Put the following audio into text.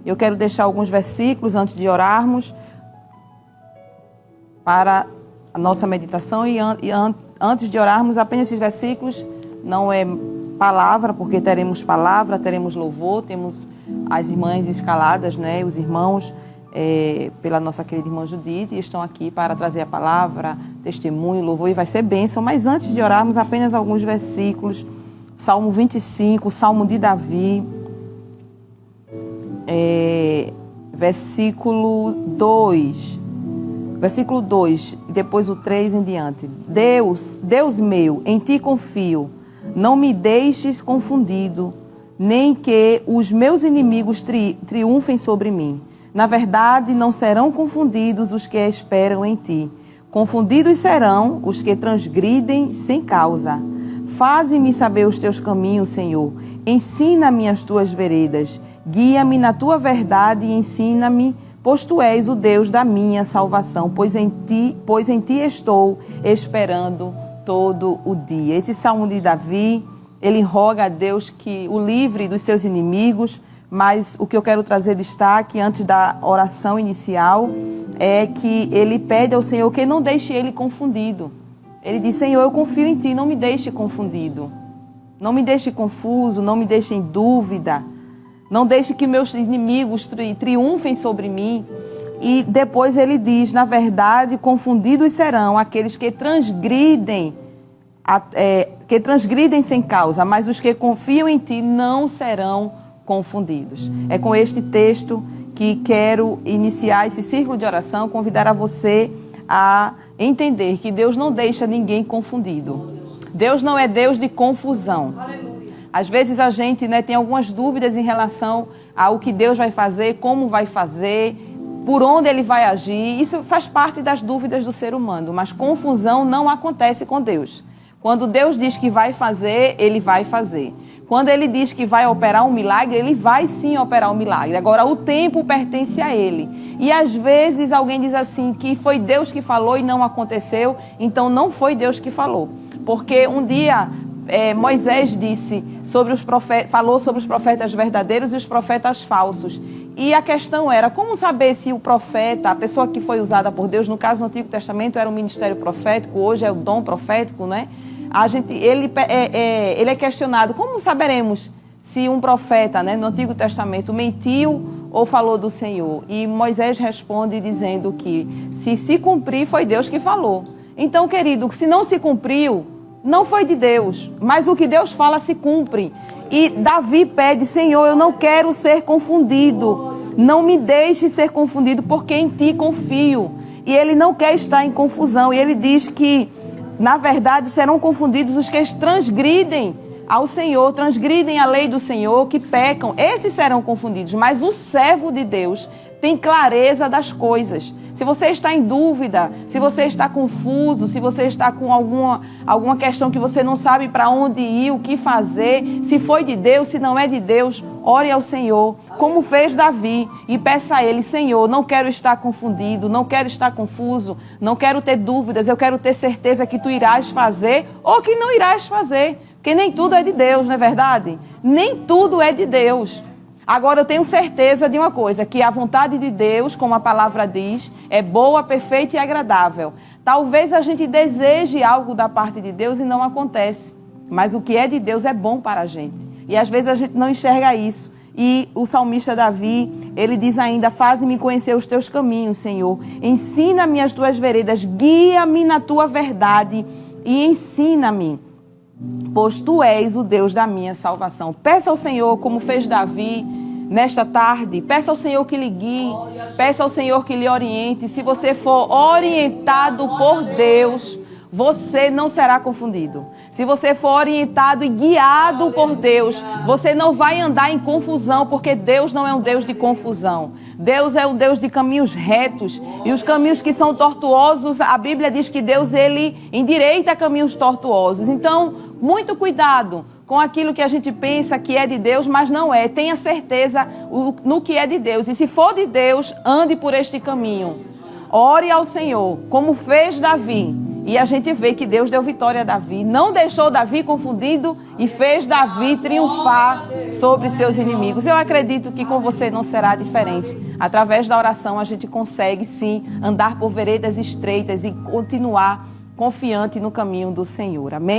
Eu quero deixar alguns versículos antes de orarmos para a nossa meditação e antes de orarmos, apenas esses versículos, não é palavra, porque teremos palavra, teremos louvor, temos as irmãs escaladas, né, os irmãos pela nossa querida irmã Judite, estão aqui para trazer a palavra, testemunho, louvor, e vai ser bênção. Mas antes de orarmos, apenas alguns versículos. Salmo 25, Salmo de Davi, versículo 2, depois o 3 em diante. Deus meu, em ti confio, não me deixes confundido, nem que os meus inimigos triunfem sobre mim. Na verdade, não serão confundidos os que esperam em ti. Confundidos serão os que transgridem sem causa. Faze-me saber os teus caminhos, Senhor. Ensina-me as tuas veredas. Guia-me na tua verdade e ensina-me, pois tu és o Deus da minha salvação, pois em ti estou esperando todo o dia. Esse Salmo de Davi, ele roga a Deus que o livre dos seus inimigos, mas o que eu quero trazer destaque antes da oração inicial é que ele pede ao Senhor que não deixe ele confundido. Ele diz: Senhor, eu confio em ti, não me deixe confundido, não me deixe confuso, não me deixe em dúvida, não deixe que meus inimigos triunfem sobre mim. E depois ele diz: na verdade, confundidos serão aqueles que transgridem sem causa, mas os que confiam em ti não serão confundidos. É com este texto que quero iniciar esse círculo de oração, convidar a você a entender que Deus não deixa ninguém confundido. Deus não é Deus de confusão. Às vezes a gente tem algumas dúvidas em relação ao que Deus vai fazer, como vai fazer, por onde Ele vai agir. Isso faz parte das dúvidas do ser humano, mas confusão não acontece com Deus. Quando Deus diz que vai fazer, Ele vai fazer. Quando Ele diz que vai operar um milagre, Ele vai sim operar um milagre. Agora, o tempo pertence a Ele. E às vezes alguém diz assim, que foi Deus que falou e não aconteceu, então não foi Deus que falou. Porque um dia Moisés falou sobre os profetas verdadeiros e os profetas falsos. E a questão era, como saber se o profeta, a pessoa que foi usada por Deus, no caso no Antigo Testamento era um ministério profético, hoje é o dom profético, né? Ele é questionado, como saberemos se um profeta, no Antigo Testamento mentiu ou falou do Senhor? E Moisés responde dizendo que se cumprir foi Deus que falou. Então, querido, se não se cumpriu, não foi de Deus, mas o que Deus fala se cumpre. E Davi pede: Senhor, eu não quero ser confundido, não me deixe ser confundido, porque em ti confio. E ele não quer estar em confusão, e ele diz que na verdade, serão confundidos os que transgridem ao Senhor, transgridem a lei do Senhor, que pecam. Esses serão confundidos, mas o servo de Deus tem clareza das coisas. Se você está em dúvida, se você está confuso, se você está com alguma questão que você não sabe para onde ir, o que fazer, se foi de Deus, se não é de Deus, ore ao Senhor, como fez Davi, e peça a Ele: Senhor, não quero estar confundido, não quero estar confuso, não quero ter dúvidas, eu quero ter certeza que Tu irás fazer ou que não irás fazer, porque nem tudo é de Deus, não é verdade? Nem tudo é de Deus. Agora eu tenho certeza de uma coisa, que a vontade de Deus, como a palavra diz, é boa, perfeita e agradável. Talvez a gente deseje algo da parte de Deus e não acontece, mas o que é de Deus é bom para a gente. E às vezes a gente não enxerga isso. E o salmista Davi, ele diz ainda: faze-me conhecer os teus caminhos, Senhor. Ensina-me as tuas veredas, guia-me na tua verdade e ensina-me, pois tu és o Deus da minha salvação. Peça ao Senhor, como fez Davi nesta tarde. Peça ao Senhor que lhe guie, peça ao Senhor que lhe oriente. Se você for orientado por Deus, você não será confundido. Se você for orientado e guiado por Deus, você não vai andar em confusão, porque Deus não é um Deus de confusão. Deus é um Deus de caminhos retos, e os caminhos que são tortuosos, a Bíblia diz que Deus, Ele endireita caminhos tortuosos. Então, muito cuidado com aquilo que a gente pensa que é de Deus, mas não é. Tenha certeza no que é de Deus. E se for de Deus, ande por este caminho. Ore ao Senhor, como fez Davi, E a gente vê que Deus deu vitória a Davi, não deixou Davi confundido e fez Davi triunfar sobre seus inimigos. Eu acredito que com você não será diferente. Através da oração a gente consegue sim andar por veredas estreitas e continuar confiante no caminho do Senhor. Amém?